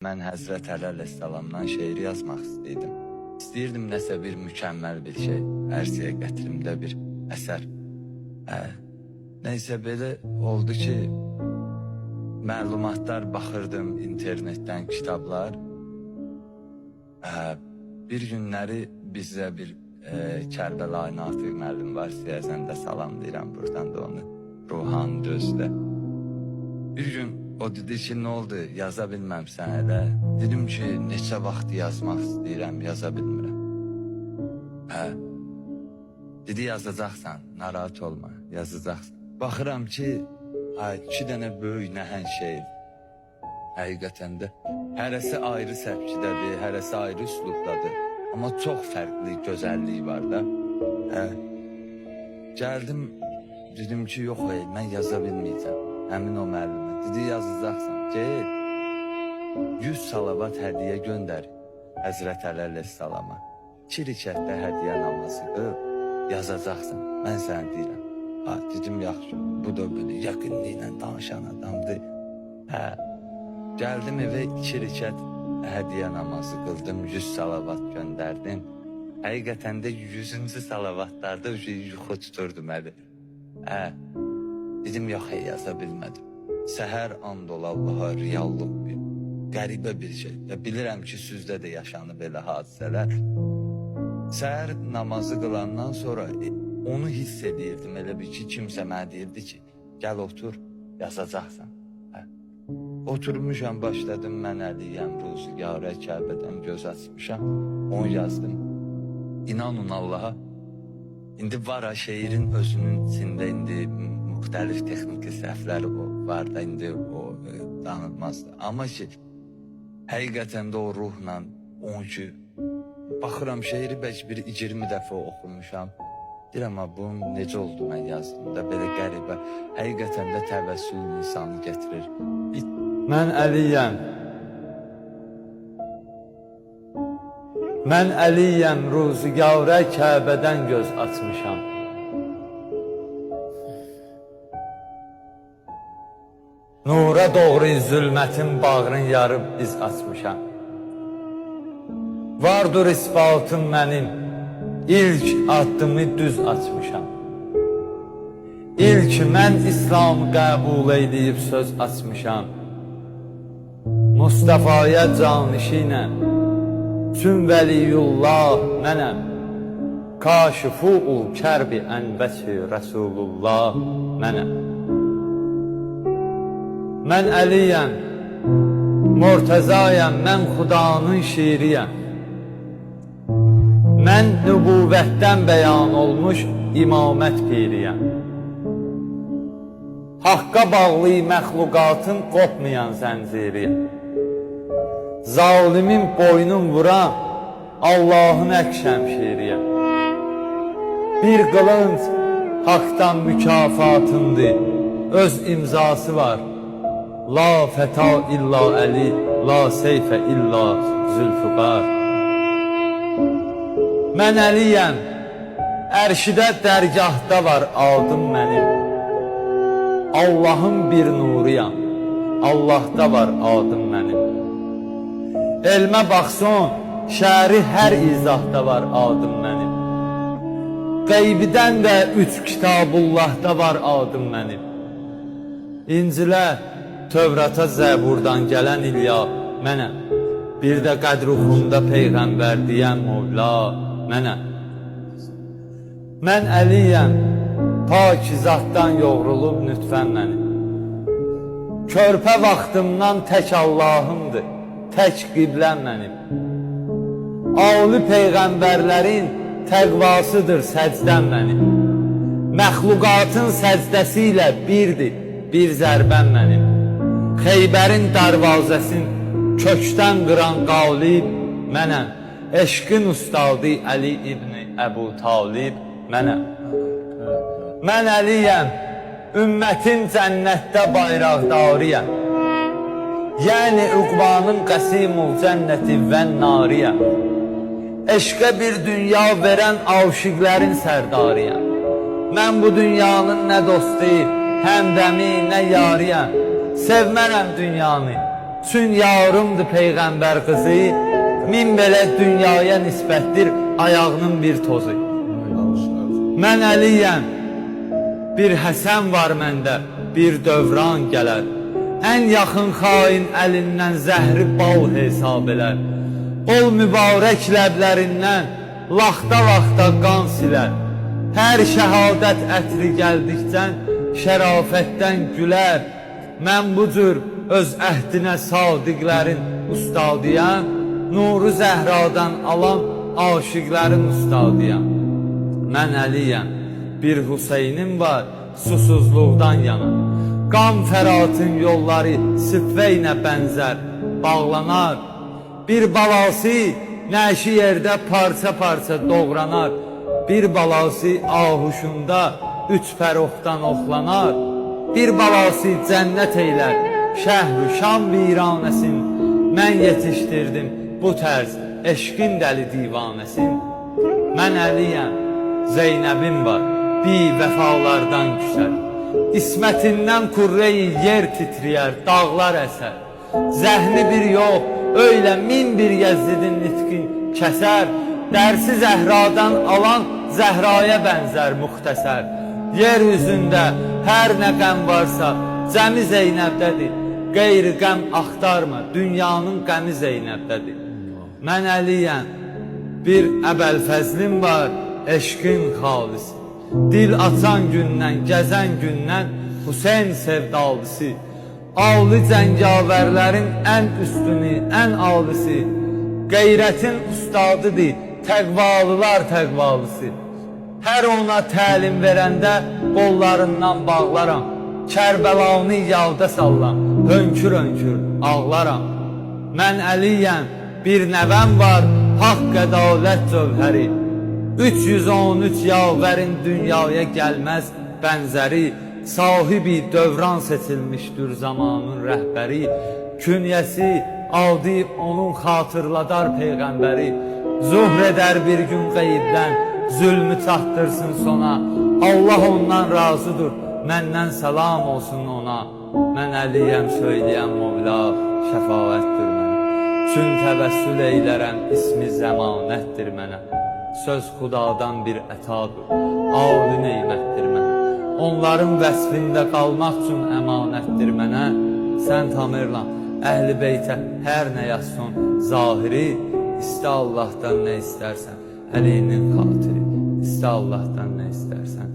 Mən Həzrət Əli əleyhissalamdan şeir yazmaq istəyirdim. İstəyirdim nəsə bir mükəmməl bir şey, ərsəyə gətirimdə bir əsər. Neysə belə oldu ki, məlumatlar baxırdım internetdən, kitablar. Bir günləri bizdə bir Kərbəlayı Natiq müəllim var, Siyəzəndə salamlayıram buradan da onu, ruhanı dözdə. Bir gün o dedi ki, nə oldu, yaza bilməmsən elə. Dedim ki, neçə vaxt yazmaq istəyirəm, yaza bilmirəm. Dedi, yazacaqsan, narahat olma, yazacaqsan. Baxıram ki, 2 dənə böyük nəhəng şeir. Həqiqətən də hərəsi ayrı səpkidədir, hərəsi ayrı üslubdadır. Amma çox fərqli gözəlliyi var da. Gəldim, dedim ki, yox, mən yaza bilməyəcəm. Həmin o müəllimə. Dedi, yazacaqsan. Gel, 100 salavat hədiyyə göndər Həzrət Əli əleyhissalama. 2 rükətdə hədiyyə namazı qıl, yazacaqsan. Mən sənə deyirəm. Dedim, yaxşı, bu da böyle yakınlığıyla danışan adamdır. Gəldim evə 2 rükət hədiyyə namazı qıldım, 100 salavat göndərdim. Həqiqətən də 100-cü salavatlarda yuxu tuturdu məni. Dedim, yox, yaza bilmədim. Səhər and ol Allaha, reallıq bir, qəribə bir şey. Bilirəm ki, sizdə də yaşanıb belə hadisələr. Səhər namazı qılandan sonra onu hiss edirdim. Elə bir ki, kimsə mənə deyirdi ki, gəl otur, yazacaqsan. Oturmuşam, başladım, mən Əliyəm, Ruzigarə, Kəbədən göz açmışam. Onu yazdım. İnanın Allaha, indi var ha, şeirin özünün içində indi müxtəlif texniki səhvlər var da, indi o danılmazdır. Amma ki, həqiqətən də o ruhla, onun ki, baxıram şeiri bəlkə bir 20 dəfə oxumuşam. Deyirəm, bunun necə oldu mən yazdığımda, belə qəribə, həqiqətən də təvəssül insanı getirir. Mən Əliyəm. Mən Əliyəm, Ruzigarə, Kəbədən göz açmışam. Nura doğru zülmətin bağrın yarıb iz açmışam. Vardır isbatım mənim, ilk addımı düz açmışam. İlk mən İslamı qəbul edib söz açmışam. Mustafaya canişinəm, tüm vəliyullah mənəm. Kaşifu-ul kərbi ənbəsi Rəsulullah mənəm. Mən Əliyəm, Murtəzayəm, mən Xudanın şiiriyəm. Mən nübüvvətdən bəyan olmuş imamət piriyəm. Haqqa bağlı məxluqatın qopmayan zənciriyəm. Zalimin boynun vuran Allahın əkşəmşiriyəm. Bir qılınc haqdan mükafatındır, öz imzası var. La fəta illa Əli, la seyfə illa Zülfüqar. Mən Əliyəm, ərşidə dərgahda var adım mənim. Allahın bir nuruyam, Allahda var adım mənim. Elmə baxson, şəri hər izahda var adım mənim. Qeybidən də 3 kitabullahda var adım mənim. İncilə, Tövrata, Zəburdan gələn İlya mənəm. Bir də qədruxunda Peyğəmbər deyən Mövla mənəm. Mən Əliyəm, pak zatdan yoğrulub nütfən mənim. Körpə vaxtımdan tək Allahımdır, tək qibləm mənim. Ali Peyğəmbərlərin təqvasıdır səcdən mənim. Məxluqatın səcdəsi ilə birdir, bir zərbəm mənim. Xeybərin darvazəsin kökdən qıran qalib mənəm. Eşqin ustadı Əli İbni Əbu Talib mənəm. Mən Əliyəm, ümmətin cənnətdə bayraqdarıyəm. Yəni Uqbanın qəsimul cənnəti və nariyəm. Eşqə bir dünya verən aşiqlərin sərdarıyəm. Mən bu dünyanın nə dostu, həmdəmi, nə yariyəm. Sevmərəm dünyanı, Çün yarımdır Peyğəmbər qızı, min belə dünyaya nisbətdir ayağının bir tozu. Mən Əliyəm, bir Həsən var məndə, bir dövran gələr. Ən yaxın xain əlindən zəhri bal hesab elər. Ol mübarək ləblərindən laxta-laxta qan silər. Hər şəhadət ətri gəldikdən şərafətdən gülər. Mən bu cür öz əhdinə sadiqlərin ustadiyəm. Nuru Zəhradan alan aşiqlərin ustadiyəm. Mən Əliyəm, bir Hüseynim var susuzluqdan yana. Qan Fəratın yolları Siffeynə bənzər bağlanar. Bir balası nəşi yerdə parça-parça doğranar. Bir balası ahuşunda üç fəroxdan oxlanar. Bir balası cənnət eylər şəhr-ü Şam viranəsin. Mən yetişdirdim bu tərz eşqin dəli divanəsin. Mən Əliyəm, Zeynəbim var bi vəfalardan küsər. İsmətindən kurreyi yer titriyər, dağlar əsər. Zəhni bir yox, öylə min bir Yəzdidin nitqin kəsər. Dərsi Zəhradan alan Zəhraya bənzər müxtəsər. Yer üzündə hər nə qəm varsa cəmi Zeynəbdədir. Qeyri qəm axtarma, dünyanın qəmi Zeynəbdədir. Mən Əliyəm, bir Əbəlfəzlim var, eşqin xalisi. Dil açan gündən, gəzən gündən Hüseyn sevdalısı. Avlı cəngavərlərin ən üstünü, ən alisi. Qeyrətin ustadıdır, təqvalılar təqvalısı. Hər ona təlim verəndə qollarından bağlaram. Kərbəlanı yalda sallam, hönkür-hönkür ağlaram. Mən Əliyəm, bir nəvəm var, haqq ədalət cövhəri. 313 yavərin dünyaya gəlməz bənzəri. Sahibi dövran seçilmişdir zamanın rəhbəri. Künyəsi adı onun xatırladar Peyğəmbəri. Zuhr edər bir gün qeybdən, zülmü çatdırsın sona. Allah ondan razıdır, məndən salam olsun ona. Mən Əliyəm, söyləyəm Mevla, şəfaətdir mənə. Çün təvəssül eylərəm, ismi zəmanətdir mənə. Söz xudadan bir ətadır, âli neymətdir mənə. Onların vəsfində qalmaq üçün əmanətdir mənə. Sən Tamerlan, əhl-i beytə hər nə yazsın zahiri. İstə Allahdan nə istərsən, Əlinin xatiri. İstə Allahdan nə istərsən,